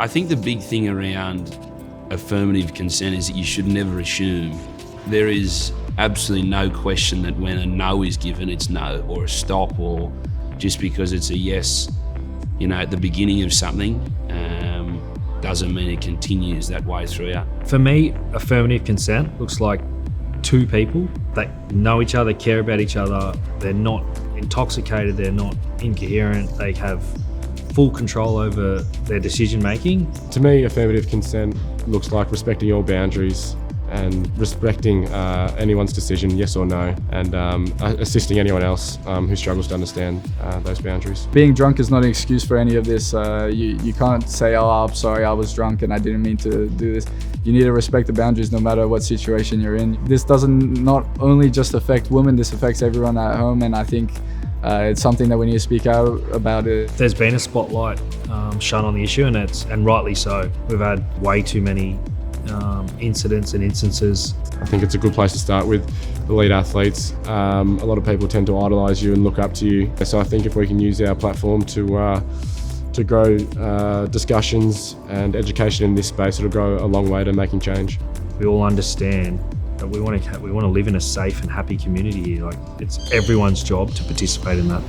I think the big thing around affirmative consent is that you should never assume. There is absolutely no question that when a no is given, it's no, or a stop, or just because it's a yes, at the beginning of something, doesn't mean it continues that way throughout. For me, affirmative consent looks like two people that know each other, care about each other, they're not intoxicated, they're not incoherent, they have full control over their decision making. To me, affirmative consent looks like respecting your boundaries and respecting anyone's decision, yes or no, and assisting anyone else who struggles to understand those boundaries. Being drunk is not an excuse for any of this. You can't say, oh, I'm sorry, I was drunk and I didn't mean to do this. You need to respect the boundaries no matter what situation you're in. This doesn't not only just affect women, this affects everyone at home, and I think it's something that we need to speak out about it. There's been a spotlight shone on the issue, and rightly so. We've had way too many incidents and instances. I think it's a good place to start with elite athletes. A lot of people tend to idolise you and look up to you. So I think if we can use our platform to grow discussions and education in this space, it'll go a long way to making change. We all understand that we want to live in a safe and happy community here. Like, it's everyone's job to participate in that.